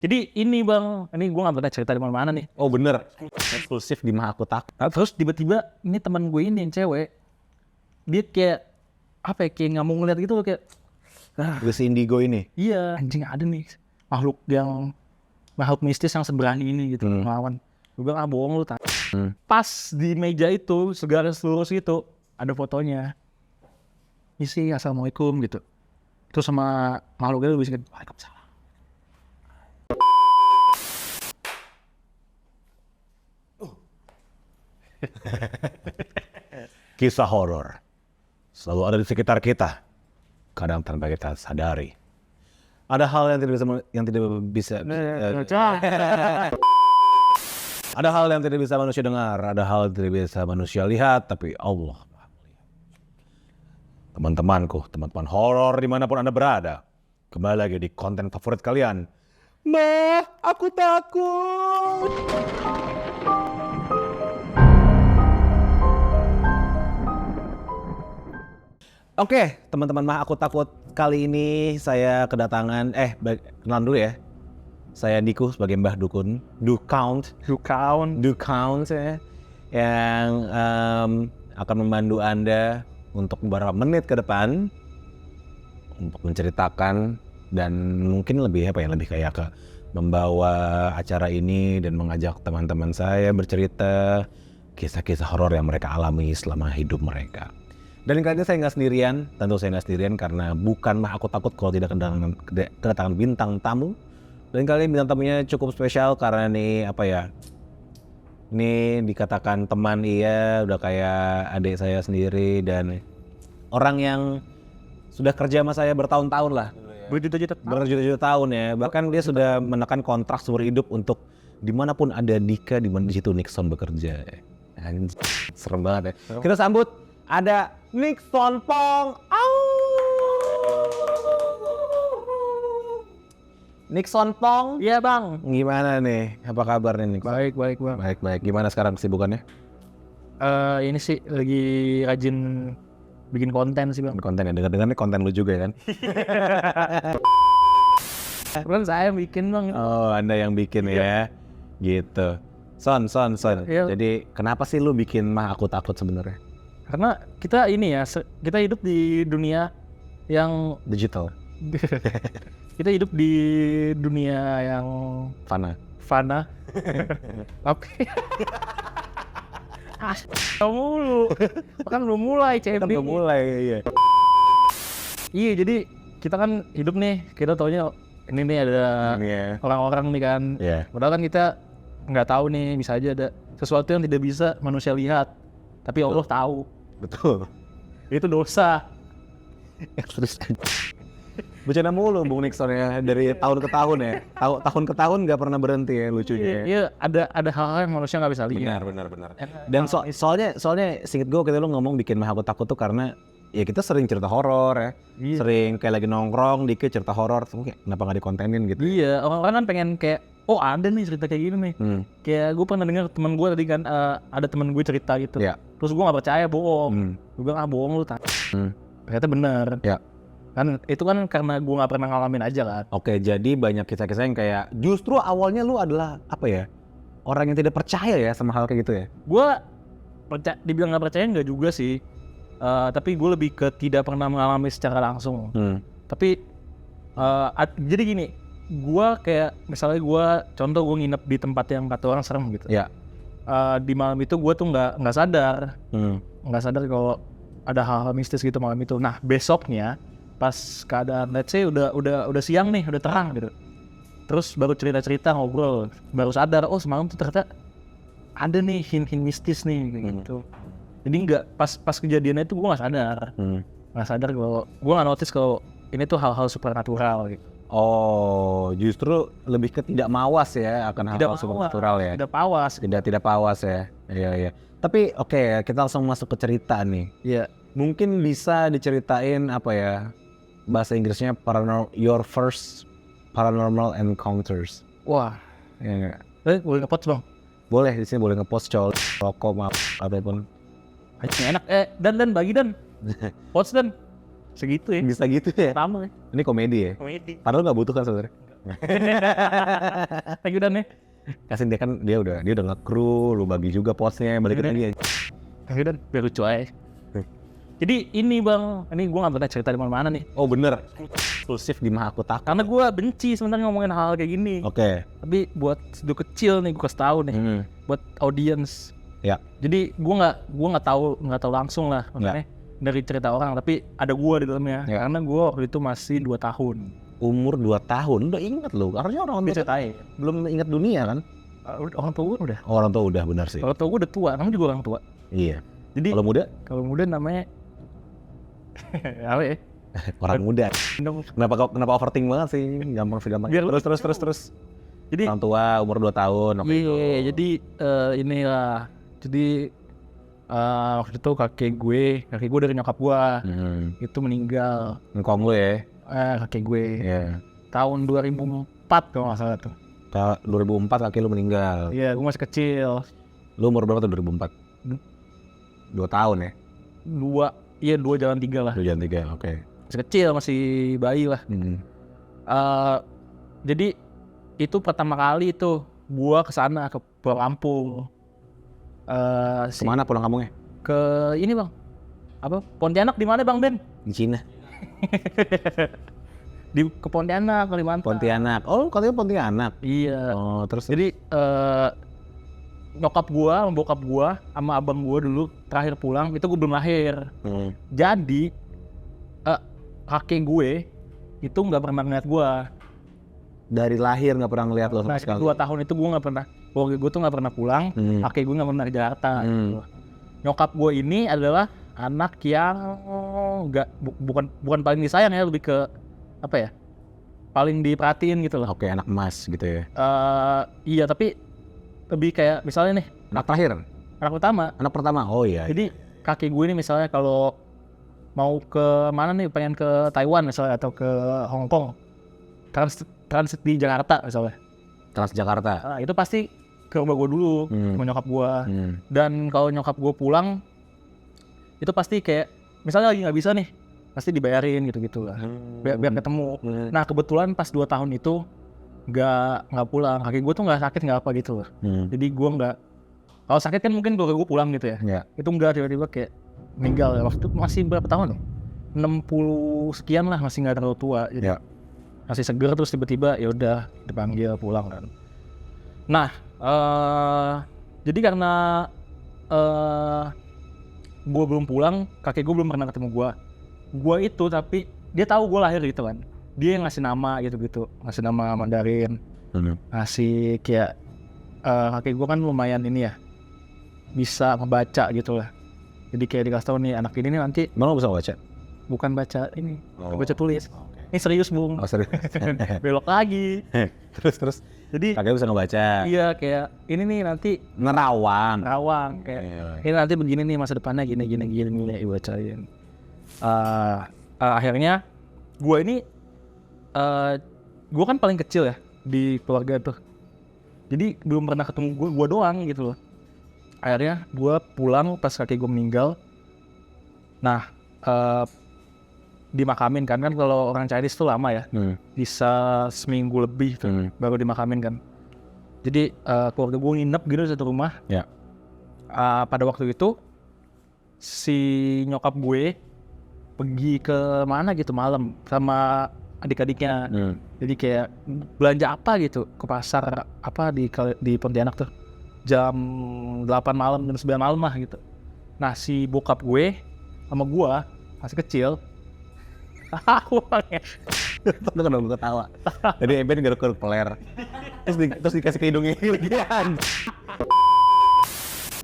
Jadi ini bang, ini gue gak pernah cerita di mana-mana nih. Oh bener, eksklusif di Mah Aku Takut. Nah, terus tiba-tiba ini teman gue ini yang cewek, dia kayak apa ya, kayak nggak mau ngeliat gitu loh, kayak Si Indigo ini. iya anjing ada nih makhluk mistis yang seberani ini gitu melawan. Gue bilang bohong lu tak. Pas di meja itu segaris lurus itu ada fotonya. Isi assalamualaikum gitu. Terus sama makhluknya lu bisa waalaikumsalam. Kisah horor selalu ada di sekitar kita, kadang tanpa kita sadari. Ada hal yang tidak bisa ada hal yang tidak bisa manusia dengar, ada hal yang tidak bisa manusia lihat, tapi Allah Maha melihat. Teman-temanku, teman-teman horor dimanapun Anda berada, kembali lagi di konten favorit kalian, Mah Aku Takut. Oke, teman-teman Mah Aku Takut, kali ini saya kedatangan, kenalan dulu ya. Saya Niku sebagai Mbah Dukun, Dukaunt ya, yang akan membantu Anda untuk beberapa menit ke depan untuk menceritakan dan mungkin lebih kayak ke membawa acara ini dan mengajak teman-teman saya bercerita kisah-kisah horor yang mereka alami selama hidup mereka. Dan kali ini saya nggak sendirian, tentu saya nggak sendirian karena bukan Mah Aku Takut kalau tidak kedatangan bintang tamu. Dan kali ini bintang tamunya cukup spesial karena ini ini dikatakan teman, iya, udah kayak adik saya sendiri dan orang yang sudah kerja sama saya bertahun-tahun lah. Berjuta-juta tahun ya. Bahkan dia sudah menekan kontrak seumur hidup untuk dimanapun ada Dika, dimana di situ Nixon bekerja. Anjir, serem banget ya. Kita sambut ada Nixon Pong. Nixon Pong. Iya bang. Gimana nih? Apa kabar nih Nixon? Baik bang. Baik. Gimana sekarang kesibukannya? Ini sih lagi rajin bikin konten sih bang. Konten ya, dengar nih konten lu juga kan? Kan saya bikin bang. Oh, Anda yang bikin ya, gitu. Son. Iya. Jadi kenapa sih lu bikin Mah Aku Takut sebenarnya? Karena kita ini ya, kita hidup di dunia yang Digital, kita hidup di dunia yang fana. Tapi kamu lu kan belum mulai Kan CMD. udah mulai ya. Iya, jadi kita kan hidup nih, kita taunya ini nih ada orang-orang nih kan. Iya. Padahal kan kita nggak tahu nih, bisa aja ada sesuatu yang tidak bisa manusia lihat, tapi Allah tahu. Betul. Itu dosa. Terus bercanda mulu Bung Nixon ya, dari tahun ke tahun ya. Tahun ke tahun nggak pernah berhenti ya lucunya. Iya, ada hal-hal yang manusia nggak bisa lihat. Benar. Dan soalnya singkat gue kita lu ngomong bikin Mah Aku Takut tuh karena ya kita sering cerita horor ya. Iya. Sering kayak lagi nongkrong dikit cerita horor, kenapa nggak dikontenin gitu. Iya, orang-orang kan pengen kayak, oh ada nih cerita kayak gini nih. Kayak gue pernah dengar teman gue tadi kan, ada teman gue cerita gitu. Iya. Terus gue nggak percaya, bohong. Gue bilang bohong lu tak. Ternyata bener. Ya. Kan itu kan karena gue nggak pernah ngalamin aja kan. Oke, jadi banyak kisah-kisah yang kayak justru awalnya lu adalah orang yang tidak percaya ya sama hal kayak gitu ya. Gue dibilang nggak percaya nggak juga sih. Tapi gue lebih ke tidak pernah mengalami secara langsung. Tapi jadi gini, gue kayak misalnya contoh gue nginep di tempat yang kata orang serem gitu. Ya. Di malam itu gue tuh nggak sadar kalau ada hal-hal mistis gitu malam itu. Nah besoknya pas keadaan let's say udah siang nih, udah terang gitu, terus baru cerita ngobrol, baru sadar oh semalam tuh ternyata ada nih hint mistis nih kayak gitu. Jadi nggak pas kejadiannya itu gue nggak sadar kalau gue nggak notice kalau ini tuh hal-hal supernatural gitu. Oh, justru lebih ke tidak mawas ya akan hal-hal supernatural ya. Tidak pawas ya. Iya. Tapi oke, kita langsung masuk ke cerita nih. Iya. Mungkin bisa diceritain bahasa Inggrisnya your first paranormal encounters. Wah. Ya, Boleh nge-post bang? Boleh, di sini boleh nge-post rokok apapun. Enak. Dan bagi dan. Post dan. Segitu ya. Bisa gitu ya. Pertama ya. Ini komedi ya. Komedi. Padahal nggak butuh kan sebenarnya. Thank you Dan nih. Kasih dia udah nge-crew, lu bagi juga posnya, balikin lagi. Thank you Dan, biar lucu aja. Jadi ini Bang, ini gue gak pernah cerita di mana-mana nih. Oh bener, eksklusif di Maha Aku Takut. Karena gue benci sebenarnya ngomongin hal kayak gini. Oke. Tapi buat studio kecil nih gue kasih tahu nih, buat audience. Ya. Jadi gue nggak tahu langsung lah maksudnya dari cerita orang, tapi ada gue di dalamnya. Ya. Karena gue waktu itu masih 2 tahun. Umur 2 tahun, udah inget lu. Harusnya orang Bisa ceritain. belum inget dunia kan? Orang tua gue udah. Orang tua udah, benar sih. Orang tua gue udah tua, kamu juga orang tua. Iya. Jadi Kalau muda namanya apa ya? orang muda. Kenapa overthink banget sih? Gampang. Terus. Jadi orang tua umur 2 tahun. Iya, jadi inilah. Jadi waktu itu kakek gue dari nyokap gue itu meninggal. Ngkong lu ya? Kakek gue. Iya. Tahun 2004 kalau nggak salah tuh. 2004 kakek lu meninggal. Iya, gue masih kecil. Lu umur berapa tuh 2004? 2 tahun ya? 2 jalan 3 lah. 2 jalan 3, oke. Masih kecil, masih bayi lah. Jadi itu pertama kali itu gua kesana ke Pulau Lampung. Kemana pulang kampungnya? Ke ini Bang. Apa? Pontianak di mana Bang Ben? Di Cina. Ke Pontianak, Kalimantan. Pontianak. Oh, katanya Pontianak. Iya. Oh, terus. Jadi nyokap gua sama bokap gua sama abang gua dulu terakhir pulang itu gua belum lahir. Jadi kakek gue itu nggak pernah ngeliat gua. Dari lahir nggak pernah ngeliat lo sama sekali. 2 tahun itu gua nggak pernah. Waktu gue tuh nggak pernah pulang. Kakek gue nggak pernah ke Jakarta. Gitu. Nyokap gue ini adalah anak yang bukan paling disayang ya, lebih ke apa ya? Paling diperhatiin gitu loh. Oke, anak emas gitu ya. Iya, tapi lebih kayak misalnya nih Anak terakhir? Anak pertama. Oh iya. Jadi kakek gue ini misalnya kalau mau ke mana nih, pengen ke Taiwan misalnya atau ke Hong Kong, transit di Jakarta misalnya. Transjakarta. Itu pasti ke rumah gue dulu, sama nyokap gue. Dan kalau nyokap gue pulang, itu pasti kayak misalnya lagi nggak bisa nih, pasti dibayarin gitu-gitu lah, biar ketemu. Nah kebetulan pas 2 tahun itu nggak pulang, kakek gue tuh nggak sakit nggak apa gitu loh. Jadi gue nggak, kalau sakit kan mungkin gue pulang gitu ya. Itu nggak, tiba-tiba kayak meninggal ya. Waktu itu masih berapa tahun loh? 60 sekian lah, masih nggak terlalu tua. Jadi masih seger, terus tiba-tiba ya udah dipanggil pulang kan. Nah jadi karena gue belum pulang, kakek gue belum pernah ketemu gue itu, tapi dia tahu gue lahir gitu kan. Dia yang ngasih nama gitu-gitu, ngasih nama Mandarin, ngasih kayak kakek gue kan lumayan ini ya, bisa membaca gitu lah. Jadi kayak dikasih tahu nih, anak ini nih nanti. Emang lo bisa baca? Bukan baca ini, baca tulis. Ini serius Bung. Oh serius. Belok lagi. Terus. Jadi kakek bisa ngebaca. Iya, kayak ini nih nanti nerawang kayak ini nanti begini nih, masa depannya gini bacain. Akhirnya gue ini gue kan paling kecil ya di keluarga tuh. Jadi belum pernah ketemu gue doang gitu loh. Akhirnya gue pulang pas kakek gue meninggal. Nah dimakamin kan kalau orang Chinese tuh lama ya, bisa seminggu lebih tuh baru dimakamin kan. Jadi keluarga gue nginep gitu di satu rumah. Pada waktu itu si nyokap gue pergi ke mana gitu malam sama adik-adiknya. Jadi kayak belanja apa gitu ke pasar apa di Pontianak tuh jam 8 malam, jam 9 malam lah gitu. Nah si bokap gue sama gue masih kecil. Aku ya. Lu kenapa gue ketawa? Jadi Eben garuk-garuk peler. Terus dikasih ke hidungnya legian.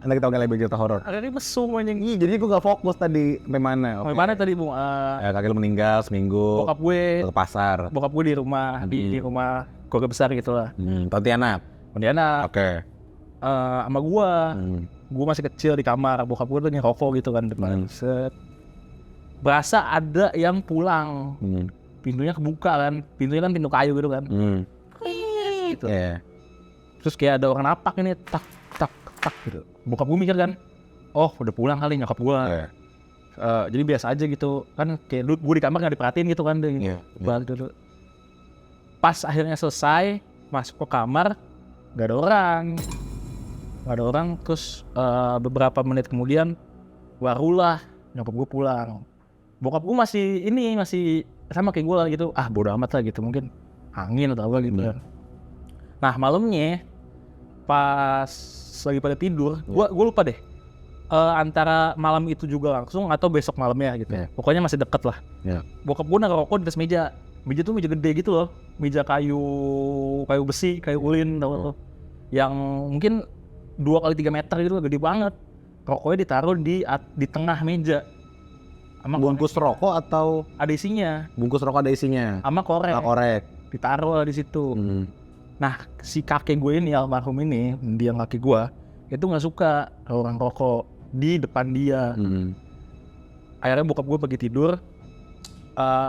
Nanti kita ngeliat cerita horor. Akhirnya mesum anjing. Jadi gue gak fokus tadi sampai mana. Sampai mana tadi Bung? Kakek lu meninggal seminggu. Bokap gue ke pasar. Bokap gue di rumah, di rumah keluarga besar gitu lah. Pontianak. Oke. Sama gue masih kecil di kamar. Bokap gue tuh ngerokok gitu kan depan. Berasa ada yang pulang. Pintunya kebuka kan. Pintunya kan pintu kayu gitu kan. Gitu. Terus kayak ada orang napak ini, tak gitu. Bokap gue mikir kan, oh udah pulang kali nyokap gue. Jadi biasa aja gitu kan, kayak gue di kamar nggak diperhatiin gitu kan. Dulu. Pas akhirnya selesai, masuk ke kamar, gak ada orang. Terus beberapa menit kemudian barulah nyokap gue pulang. Bokap gue masih sama kayak gue lah gitu. Bodo amat lah gitu, mungkin angin atau apa gitu. Nah malamnya pas lagi pada tidur, gue lupa deh antara malam itu juga langsung atau besok malamnya gitu. Pokoknya masih deket lah. Bokap gue naruh rokok di atas meja tuh meja gede gitu loh, meja kayu besi, kayu ulin tau tuh, yang mungkin 2x3 meter gitu, gede banget. Rokoknya ditaruh di tengah meja. Bungkus rokok atau ada isinya? Bungkus rokok ada isinya. Sama korek. Ditaruh di situ. Nah, si kakek gue ini, almarhum ini, dia kakek gue, itu nggak suka orang rokok di depan dia. Akhirnya bokap gue pergi tidur.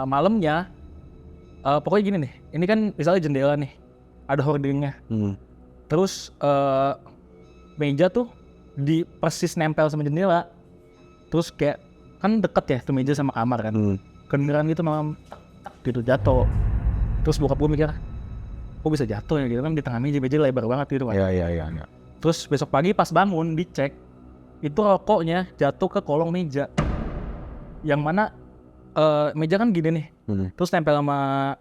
Malamnya, pokoknya gini nih. Ini kan misalnya jendela nih, ada hordingnya. Terus meja tuh di persis nempel sama jendela. Terus kayak kan deket ya tuh meja sama kamar kan. Kedengeran gitu malam gitu jatuh. Terus bokap gue mikir, kok bisa jatuh ya gitu kan, di tengah meja lebar banget gitu kan. Iya. Terus besok pagi pas bangun dicek, itu rokoknya jatuh ke kolong meja. Yang mana meja kan gini nih. Terus tempel sama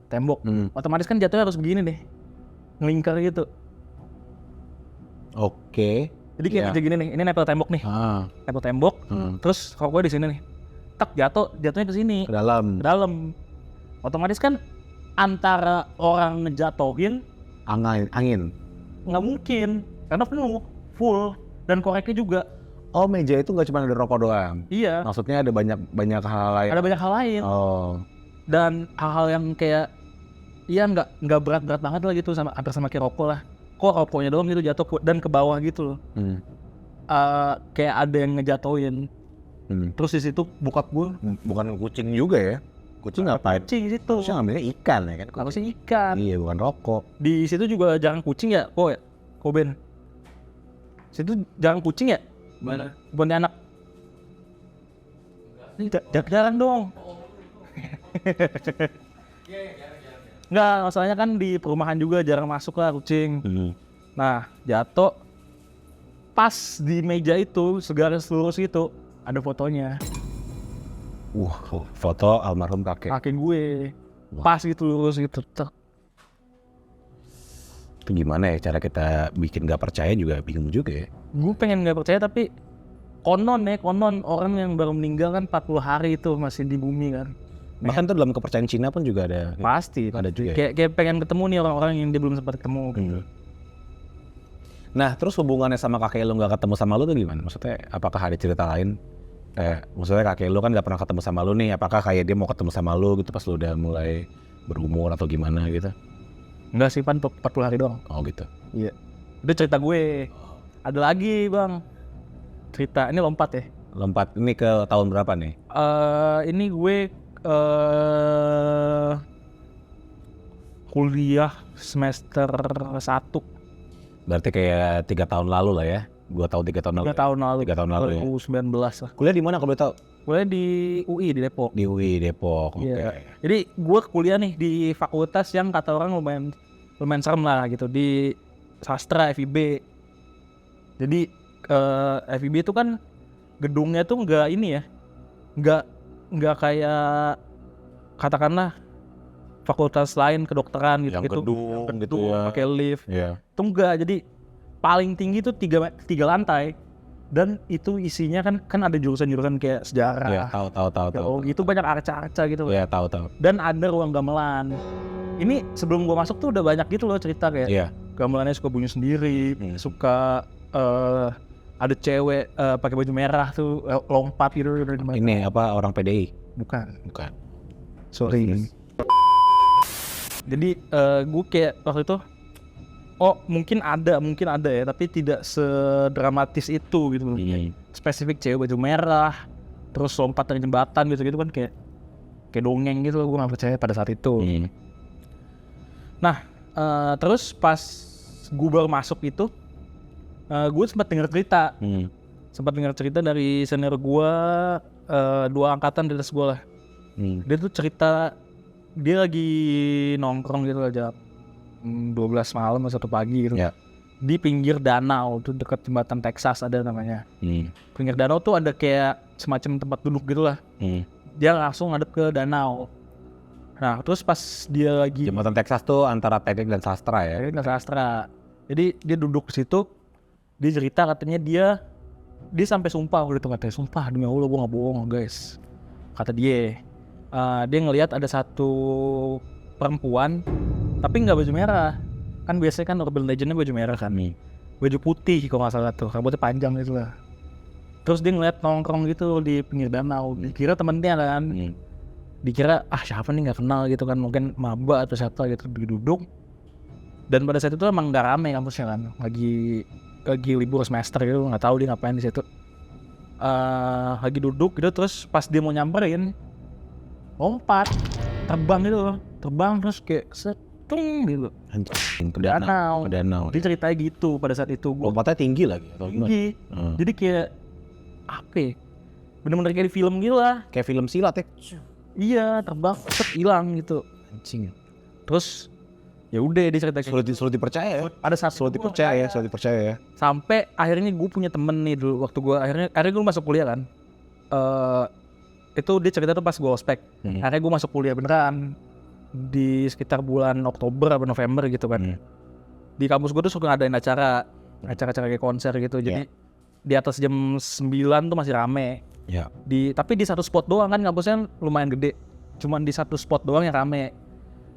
tembok. Otomatis kan jatuhnya harus begini nih, ngelingkar gitu. Oke. Jadi kayak meja gini nih, ini nempel tembok nih. Nempel tembok. Terus rokoknya di sini nih. Tak jatuhnya ke sini. Ke dalam. Otomatis kan antara orang ngejatohin angin. Nggak mungkin, karena penuh, full, dan koreknya juga. Oh, meja itu nggak cuma ada rokok doang? Iya. Maksudnya ada banyak hal lain? Ada banyak hal lain. Oh. Dan hal-hal yang kayak, iya nggak berat-berat banget lah gitu, hampir sama kayak rokok lah. Kok rokoknya doang gitu jatuh dan ke bawah gitu loh. Kayak ada yang ngejatohin. Terus di situ bokap gue. Bukan kucing juga ya? Kucing ngapain? Kucing situ. Kucing ngambilnya ikan ya kan? Harusnya ikan. Iya, bukan rokok. Di situ juga jarang kucing ya, Ben. Situ jarang kucing ya? Mana? Kebun anak. Jarang dong. Enggak, masalahnya kan di perumahan juga jarang masuk lah kucing. Nah, jatuh pas di meja itu, segaris lurus itu ada fotonya. Foto almarhum kakek. Kakek gue. Pas gitu lurus gitu. Itu gimana ya cara kita bikin gak percaya juga bingung juga ya. Gue pengen gak percaya tapi konon orang yang baru meninggal kan 40 hari itu masih di bumi kan. Bahkan tuh dalam kepercayaan Cina pun juga ada. Pasti. Ada juga. Kayak pengen ketemu nih orang-orang yang dia belum sempat ketemu. Nah, terus hubungannya sama kakek lu nggak ketemu sama lu tuh gimana? Maksudnya apakah ada cerita lain? Maksudnya kakek lu kan nggak pernah ketemu sama lu nih. Apakah kayak dia mau ketemu sama lu gitu pas lu udah mulai berumur atau gimana gitu? Enggak sih, 40 hari doang. Oh gitu. Iya. Udah cerita gue. Ada lagi bang. Cerita ini lompat ya. Lompat ini ke tahun berapa nih? Ini gue kuliah semester 1. Berarti kayak 3 tahun lalu lah ya? 2 tahun 3 tahun lalu. 3 tahun lalu. 3 tahun lalu ya. 2019 lah. Kuliah di mana kalau boleh tahu? Kuliah di UI di Depok. Di UI Depok. Oke. Jadi gue kuliah nih di fakultas yang kata orang lumayan serem lah gitu, di sastra FIB. Jadi FIB itu kan gedungnya tuh nggak ini ya, nggak kayak katakanlah fakultas lain kedokteran gitu. Yang gedung gitu ya. Pakai lift. Iya. Itu enggak, jadi paling tinggi tuh 3 lantai. Dan itu isinya kan ada jurusan-jurusan kayak sejarah. Iya, tahu. Oh, gitu banyak arca-arca gitu. Iya, tahu. Dan ada ruang gamelan. Ini sebelum gua masuk tuh udah banyak gitu loh cerita kayak gamelannya suka bunyi sendiri, suka ada cewek pakai baju merah tuh lompat gitu. Ini apa orang PDI? Bukan. Sorry. Jadi gue kayak waktu itu mungkin ada ya, tapi tidak sedramatis itu gitu. Spesifik cewek baju merah terus lompat dari jembatan gitu kan kayak dongeng gitu, gue nggak percaya pada saat itu. Nah terus pas gue baru masuk itu gue sempat dengar cerita dari senior gue 2 angkatan di atas gue lah. Dia tuh cerita dia lagi nongkrong gitu aja 12 malam atau 1 pagi gitu. Ya. Di pinggir danau tuh dekat jembatan Texas ada namanya. Pinggir danau tuh ada kayak semacam tempat duduk gitu lah. Dia langsung ngadep ke danau. Nah terus pas dia lagi Jembatan Texas tuh antara teknik dan sastra ya. teknik dan sastra. Jadi dia duduk di situ. Dia cerita katanya dia sampai sumpah waktu itu, katanya sumpah demi Allah gue nggak bohong guys, kata dia. Dia ngelihat ada satu perempuan tapi nggak baju merah, kan biasanya kan urban legendnya baju merah kan, baju putih kalau nggak salah tuh, rambutnya panjang gitu lah. Terus dia ngeliat nongkrong gitu di pinggir danau, dikira temennya kan, dikira siapa nih nggak kenal gitu kan, mungkin maba atau siapa gitu, duduk. Dan pada saat itu emang nggak rame kampusnya kan, lagi libur semester gitu, nggak tahu dia ngapain di situ. Lagi duduk gitu, terus pas dia mau nyamperin, lompat, terbang terus kayak setung gitu. Anjing, ke danau. Dia ceritanya gitu pada saat itu. Lompatnya tinggi lagi atau gimana? Tinggi. Jadi kayak apa ya? Bener-bener kayak di film gitu lah. Kayak film silat ya. Iya, terbang, hilang gitu. Anjing. Terus ya udah dia cerita Sulit dipercaya ya. Ada saat Sulit dipercaya ya. Sampai akhirnya gue punya temen nih dulu waktu gue akhirnya gue masuk kuliah kan. Itu dia cerita tuh pas gue ospek. Akhirnya gue masuk kuliah beneran di sekitar bulan Oktober atau November gitu kan. Di kampus gue tuh suka ngadain acara kayak konser gitu. Jadi di atas jam 9 tuh masih rame. Ya. Tapi di satu spot doang kan, kampusnya lumayan gede. Cuman di satu spot doang yang rame.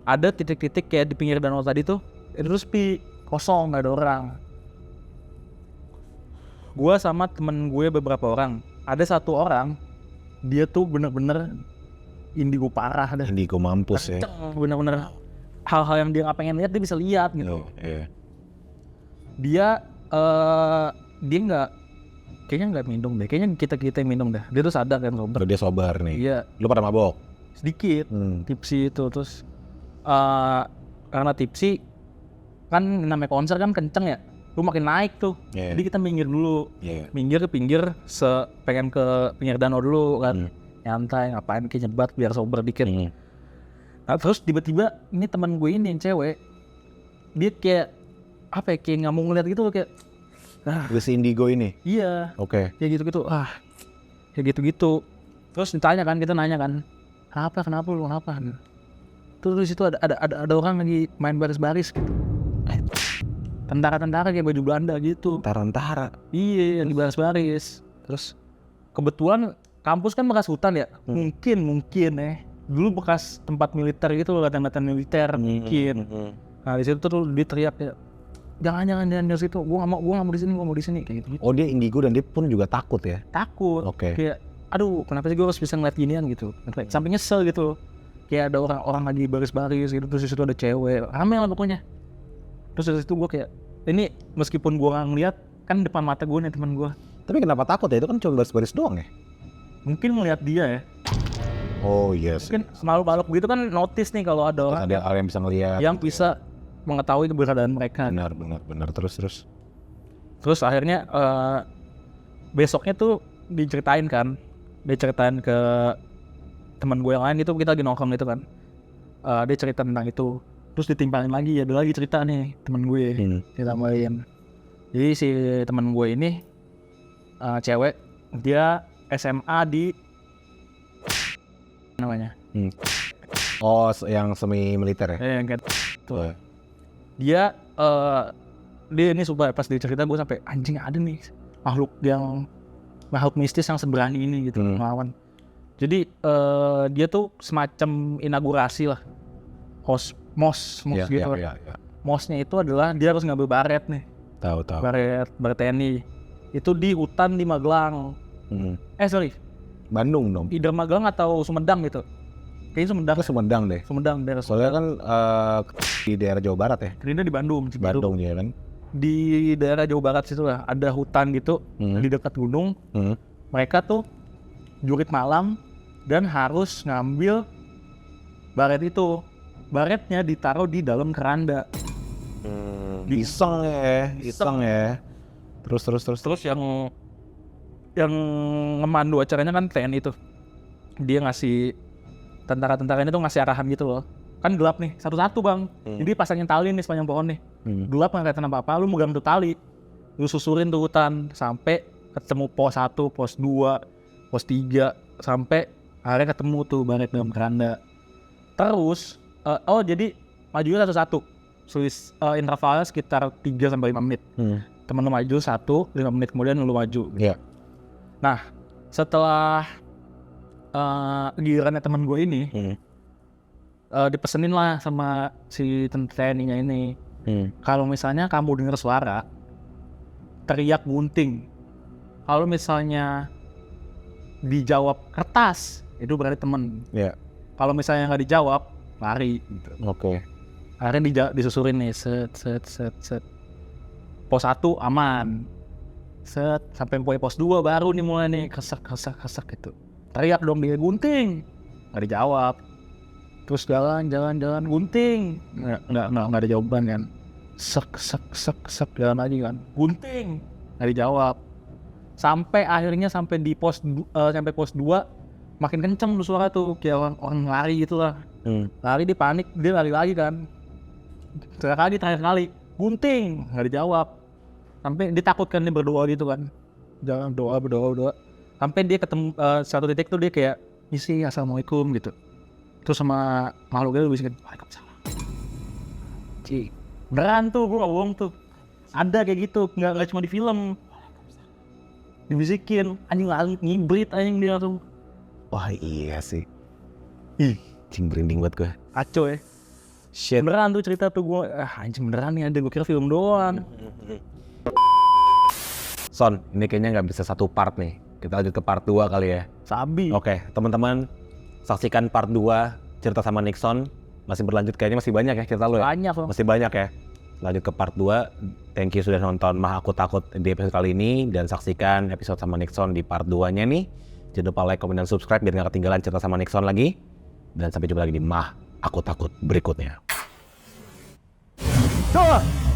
Ada titik-titik kayak di pinggir danau tadi tuh, itu sepi, kosong, nggak ada orang. Gue sama temen gue beberapa orang, ada satu orang, dia tuh bener-bener indigo parah dah. Indigo mampus ya. Bener-bener hal-hal yang dia nggak pengen lihat dia bisa lihat gitu. Dia kayaknya nggak minum deh, kayaknya kita yang minum dah. Dia tuh sadar kan sober. Dia sobar nih. Iya. Lu pada mabok? Sedikit, tipsi itu terus. Karena tipsi kan namanya konser kan kenceng ya, lu makin naik tuh. Jadi kita minggir dulu, minggir ke pinggir, pengen ke pinggir danau dulu kan, nyantai ngapain kayak nyebat biar sober dikit. Nah terus tiba-tiba ini teman gue ini yang cewek, dia kayak apa ya, kayak nggak mau ngeliat gitu loh, kayak si indigo ini. Iya. Oke. Kayak gitu-gitu, kayak gitu-gitu. Terus ditanya kan, kita nanya kan, kenapa lu kenapa? Terus di situ ada orang lagi main baris-baris gitu. Tentara-tentara kayak baju Belanda gitu. Tentara. Iya, yang baris-baris. Terus kebetulan kampus kan bekas hutan ya. Mungkin dulu bekas tempat militer gitu, latihan-latihan militer mungkin. Nah, di situ tuh dia teriak ya, jangan di situ. Gua enggak mau di sini kayak gitu. Oh, dia indigo dan dia pun juga takut ya. Takut. Oke. Kayak aduh, kenapa sih gue harus bisa ngeliat ginian gitu. Sampai nyesel gitu. Kayak ada orang lagi baris-baris gitu, terus di situ ada cewek, rame lah pokoknya. Terus dari situ gue kayak, ini meskipun gue nggak ngeliat, kan depan mata gue nih teman gue. Tapi kenapa takut ya? Itu kan cuma baris-baris doang ya? Mungkin ngeliat dia ya. Oh yes. Mungkin makhluk begitu kan notice nih kalau ada orang yang bisa ngeliat. Yang gitu bisa mengetahui keberadaan mereka. Benar. Terus akhirnya besoknya tuh diceritain ke teman gue yang lain gitu, kita lagi nongkrong gitu kan. Dia cerita tentang itu, terus ditimpalin lagi, ada lagi cerita nih teman gue, ditambahin. Jadi si teman gue ini cewek, dia SMA di namanya. Oh, yang semi militer ya? Yang kayak tuh. Dia ini supaya pas dia cerita gue sampai anjing, ada nih makhluk mistis yang seberani ini gitu melawan. Jadi dia tuh semacam inaugurasi lah, mos gitu. Mosnya itu adalah dia harus ngambil baret nih. Tahu. Baret TNI. Itu di hutan di Magelang. Bandung dong. Either Magelang atau Sumedang gitu. Kayaknya Sumedang deh. Sumedang daerah. Soalnya kan di daerah Jawa Barat ya. Gerindra di Bandung. Bandung ya kan. Di daerah Jawa Barat situ lah, ada hutan gitu di dekat gunung. Mereka tuh jurit malam dan harus ngambil baret itu. Baretnya ditaruh di dalam keranda. Iseng ya. Terus yang ngemandu acaranya kan TNI itu. Dia ngasih tentara-tentara ini tuh ngasih arahan gitu loh. Kan gelap nih, satu-satu bang. Jadi pasangin tali nih sepanjang pohon nih. Gelap nggak kelihatan apa-apa, lu megang tuh tali. Lu susurin tuh hutan sampai ketemu pos 1, pos 2, pos 3, sampai akhirnya ketemu tuh Barret dalam keranda. Terus, jadi majunya satu-satu. Intervalnya sekitar 3-5 menit. Temen lu maju 5 menit kemudian lu maju. Iya. Nah, setelah gilirannya temen gue ini, dipesenin lah sama si TNI-nya ini. Kalau misalnya kamu dengar suara teriak gunting, kalau misalnya dijawab kertas, itu berarti temen. Kalau misalnya nggak dijawab, lari gitu. Akhirnya disusurin nih, set. Pos 1 aman, set sampai pos 2 baru nih mulai nih kesek gitu. Teriak dong dia, gunting, nggak dijawab. Terus jalan gunting, nggak ada jawaban kan. Sek jalan lagi kan, gunting, nggak dijawab. Sampai akhirnya sampai pos 2 makin kenceng tuh suara tuh, kayak orang lari gitu lah. Lari, dia panik, dia lari lagi kan. Terakhir kali, gunting, nggak dijawab. Sampai ditakutkan, dia berdoa gitu kan. Jangan berdoa. Sampai dia ketemu satu titik tuh dia kayak misi assalamualaikum gitu. Terus sama makhluknya lu bisikin waalaikumsalam. Beneran tuh, gue gak bohong tuh. Ada kayak gitu, nggak cuma di film. Dibisikin, anjing ngibrit anjing dia tuh. Wah iya sih. Cing merinding buat gue. Kacau ya. Shit. Beneran tuh cerita tuh gue, anjing beneran nih ada, gue kira film doang. Son, ini kayaknya nggak bisa satu part nih. Kita lanjut ke part 2 kali ya. Sabi. Oke, teman-teman, saksikan part 2 cerita sama Nixon. Masih berlanjut, kayaknya masih banyak ya cerita lo ya? Banyak loh. Masih banyak ya. Lanjut ke part 2. Thank you sudah nonton Mah Aku Takut di episode kali ini. Dan saksikan episode sama Nixon di part 2-nya nih. Jangan lupa like, komen, dan subscribe biar gak ketinggalan cerita sama Nixon lagi. Dan sampai jumpa lagi di Mah Aku Takut berikutnya. Tuh!